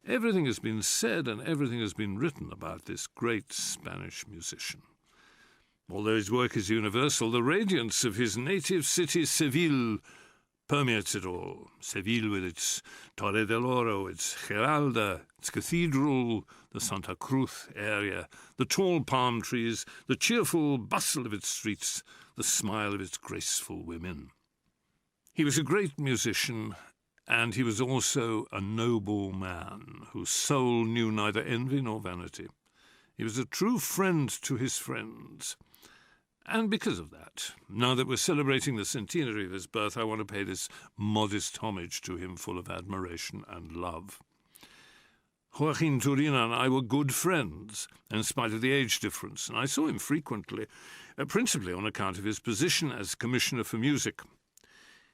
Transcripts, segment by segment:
Everything has been said and everything has been written about this great Spanish musician. Although his work is universal, the radiance of his native city, Seville, permeates it all. Seville with its Torre del Oro, its Giralda, its cathedral, the Santa Cruz area, the tall palm trees, the cheerful bustle of its streets, the smile of its graceful women. He was a great musician, and he was also a noble man whose soul knew neither envy nor vanity. He was a true friend to his friends. And because of that, now that we're celebrating the centenary of his birth, I want to pay this modest homage to him full of admiration and love. Joaquín Turina and I were good friends, in spite of the age difference, and I saw him frequently, principally on account of his position as Commissioner for Music.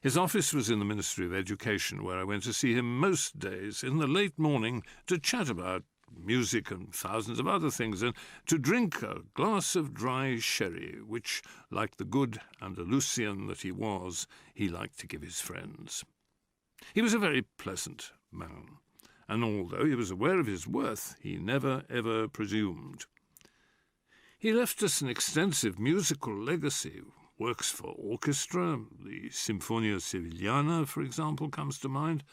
His office was in the Ministry of Education, where I went to see him most days in the late morning to chat about music and thousands of other things, and to drink a glass of dry sherry, which, like the good Andalusian that he was, he liked to give his friends. He was a very pleasant man, and although he was aware of his worth, he never ever presumed. He left us an extensive musical legacy. Works for orchestra, the Sinfonia Sevillana, for example, comes to mind,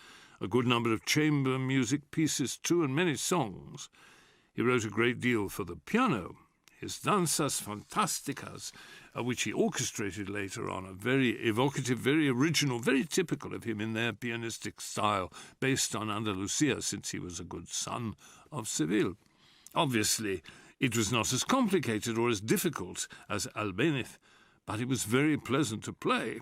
a good number of chamber music pieces too, and many songs. He wrote a great deal for the piano. His Danzas Fantásticas, which he orchestrated later on, are very evocative, very original, very typical of him in their pianistic style, based on Andalusia, since he was a good son of Seville. Obviously, it was not as complicated or as difficult as Albéniz, but it was very pleasant to play.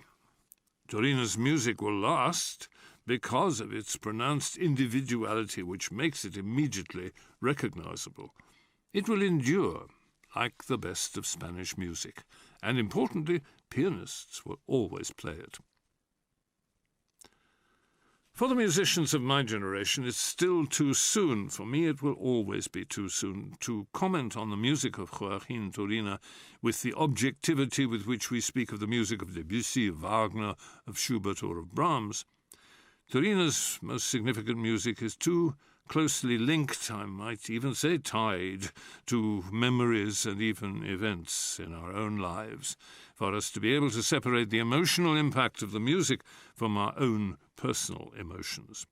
Turina's music will last because of its pronounced individuality, which makes it immediately recognizable. It will endure, like the best of Spanish music, and importantly, pianists will always play it. For the musicians of my generation, it's still too soon. For me, it will always be too soon to comment on the music of Joaquín Turina with the objectivity with which we speak of the music of Debussy, of Wagner, of Schubert, or of Brahms. Turina's most significant music is too closely linked, I might even say tied, to memories and even events in our own lives, for us to be able to separate the emotional impact of the music from our own personal emotions.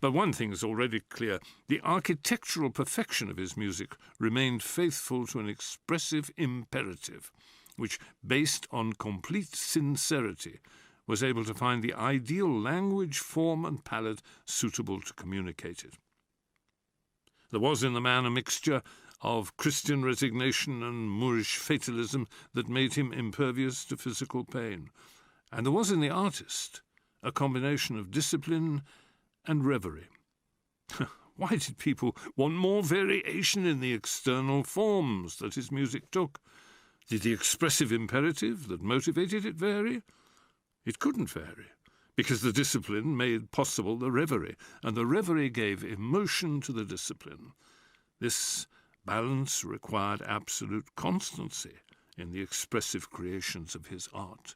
But one thing is already clear: the architectural perfection of his music remained faithful to an expressive imperative, which, based on complete sincerity, was able to find the ideal language, form, and palette suitable to communicate it. There was in the man a mixture of Christian resignation and Moorish fatalism that made him impervious to physical pain, and there was in the artist a combination of discipline and reverie. Why did people want more variation in the external forms that his music took? Did the expressive imperative that motivated it vary? It couldn't vary, because the discipline made possible the reverie, and the reverie gave emotion to the discipline. This balance required absolute constancy in the expressive creations of his art.